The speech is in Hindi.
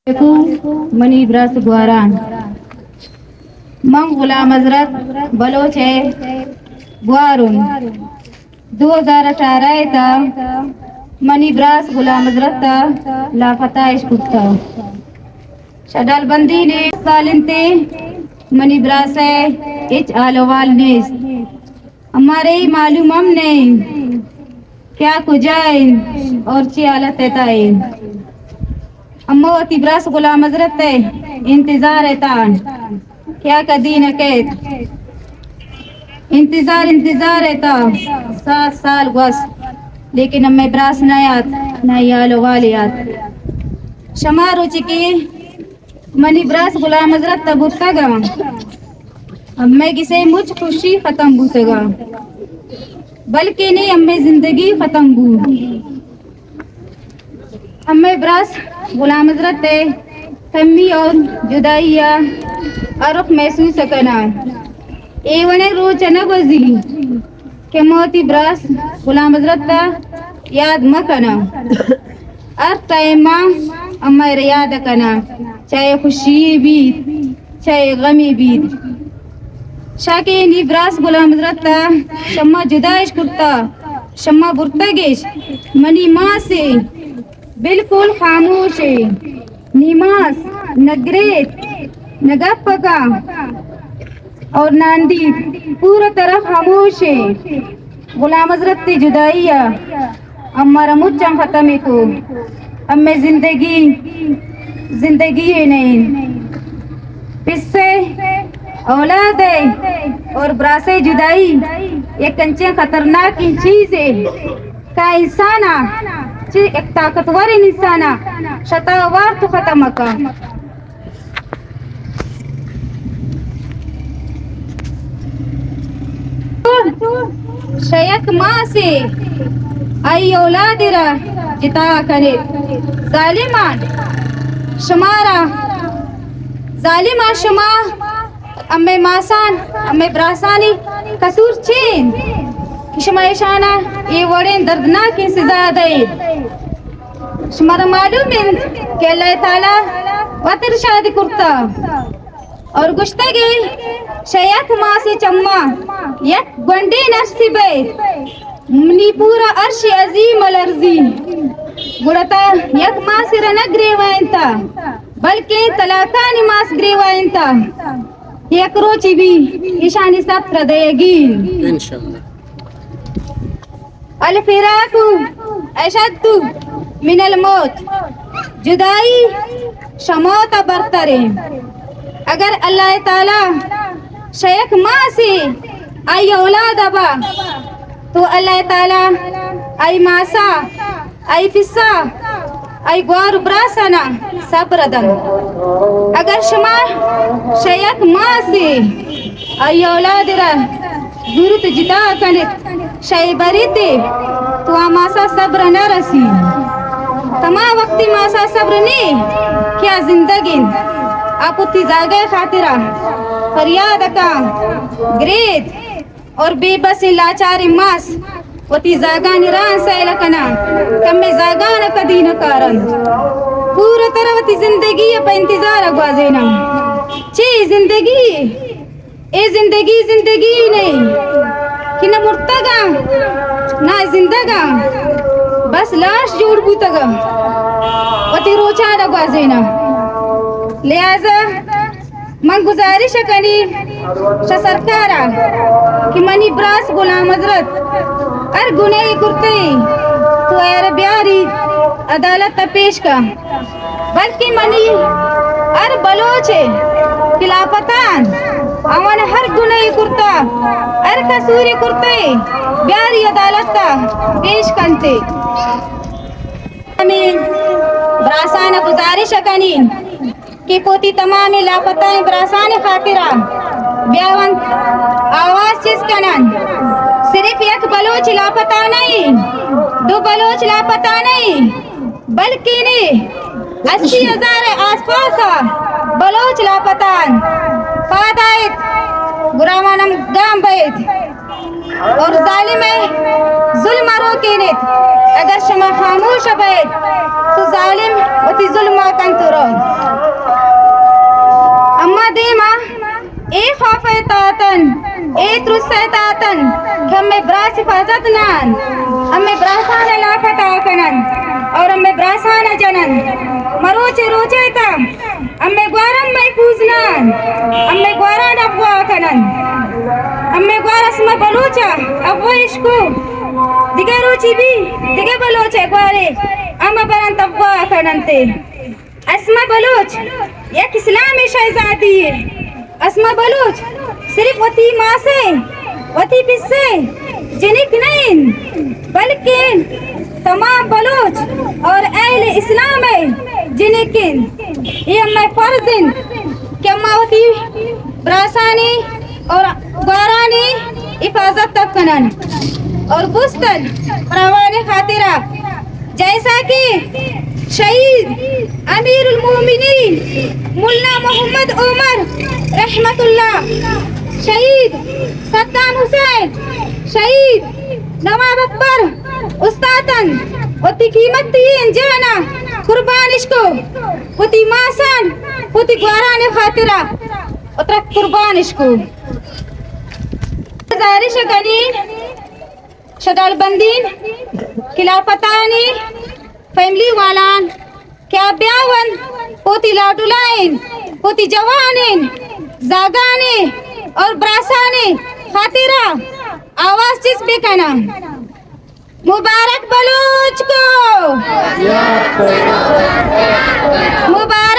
मनी ब्रस गुआरान मंग गुलाम हजरत बलोच है गुआरुन 2018 था मनी ब्रास गुलाम हजरत था लापता इश्कुता शडाल बंदी ने सालिनते मनी ब्रास है इच आलोवाल नेस हमारे ही मालूम हम नहीं क्या कुजाए और ची हालत है अम्मो तिब्रास गुलाम हजरत है इंतजार है तान क्या कदी न कहत इंतजार है ता 7 साल बस लेकिन अम्मे ब्रास नयात न यालो वालियात शमा रुचि की मनी ब्रास गुलाम हजरत तबुतगा अम्मे किसे मुझ खुशी खत्म बूतगा बल्कि नहीं अम्मे जिंदगी खत्म बू अम्मे ब्रास गुलाम हजरत है कमी और जुदाइया अरुख महसूस करना एवने रोज न बजी के मोती ब्रास गुलाम हजरत का याद मकना अर टाइमा अम्मा याद करना चाहे खुशी बीत चाहे गमी बीत शाके निब्रास गुलाम हजरत का शम्मा जुदाइश कुर्ता शम्मा बुर्तगेश मनी माँ से बिल्कुल खामोश है निमास नगरेत नगपका और नांदी पूरा तरह खामोश है गुलाम हजरत की जुदाइया हमारा मुच्चा खत्म को हमें जिंदगी है नहीं पिस्से औलाद है और ब्रासे जुदाई ये कंचे खतरनाक चीज है का इंसाना एक ताकतवर इंसाना शतावार तो खत्म का शयक माँ से आई औलाद जिता करे जालिमान शमारा जालिमा शमा अम्मे मासान अम्मे ब्रासानी कसूर चीन शमायशाना ये वड़े दर्दनाक सजा दे शमारा मालूम है कि अल्लाह ताला वतर शादी करता और गुश्तगी शयक माँ से चम्मा यक गंडी नसीबे मनी पूरा अर्श अजीम अलर्जी गुड़ता यक माँ से रनक ग्रेवायंता बल्कि तलाका निमास ग्रेवायंता यक रोची भी ईशानी सत्र देगी इंशाल्लाह अल फिराकु अशद्दु मिनल मौत जुदाई शमौत बरतरे अगर अल्लाह ताला शयक माँ से आई औलाद अबा तो अल्लाह ताला आई मासा आई फिस्सा आई ग्वार ब्रासना सब्रदन अगर शमा शयक माँ से आई औलाद रा गुरुत जिता कनित शय बरीते तो आ मासा सब्र न रसी तमा वक्ती मासा सब्र ने क्या जिंदगी आपुती जागे खातिरा फरियाद का ग्रेट और बेबसी लाचारी मास वती जागा निरान सैलकना कमे जागा न कदी न कारण पूरा तरह वती जिंदगी पे इंतजार अगवाजेना ची जिंदगी ए जिंदगी नहीं कि न मुर्तगा ना जिंदगा बस लाश जोड़ बूतगा वती रोचा अगवाजेना लिहाजा मैं गुजारिश करी सरकारा कि मनी ब्रास गुलाम हजरत अर गुने कुर्ते तो यार ब्यारी अदालत पेश का बल्कि मनी अर बलोचे खिलाफतान अवन हर गुने कुर्ता अर कसूरी कुर्ते ब्यारी अदालत का पेश करते ब्रासाना गुजारिश कनी कि पोती तमामी लापता ब्रासाने खातिरा ब्यावन आवाज चीज कनन सिर्फ एक बलोच लापता नहीं 2 बलोच लापता नहीं बल्कि ने 80,000 आसपास बलोच लापतान फादायत गुरामानम गाम बैत और जालिम जुल्म रोकेनेत अगर शमा खामोश बैत तो जालिम वती जुल्म कंतुरो Etrusaitatan kamme bras hifazat nan amme brasana lafata kanan और अम्मे ब्रासाना जनन मरोचे रोचे ता अम्मे ग्वारम mai पूजनान अम्मे ग्वारा नबवा कनन अम्मे ग्वारा स्मा बलोचा अबवा इसको दिगे रोची भी दिगे बलोचे ग्वारे अम्मा बरन तबवा कननते अस्मा बलोच एक इस्लामी शहजादी है अस्मा बलोच सिर्फ वती माँ से वती पिस्से जिनिक नहीं बल्कि तमाम बलोच और अहले इस्लाम है जिनकिन ये मैं फर्जिन क्या मावती ब्रासानी और ग्वारानी हिफाजत तक कनन और गुस्तन प्रवाने खातिरा जैसा कि शहीद अमीरुल मोमिनीन मुल्ला मोहम्मद उमर रहमतुल्लाह शहीद सद्दाम हुसैन शहीद नवाब अकबर उस्तादन वती कीमतीन जाना कुर्बान इसको वती मासन वती ग्वाराने खातिरा उतरा कुर्बान इसको जारिश गनीन शडाल बंदीन खिलाफतानी फैमिली वालान क्या ब्यावन पोती लाडुलाइन पोती जवानिन जागाने और ब्रासाने खातिरा आवाज जिस बेकना मुबारक बलूच को मुबारक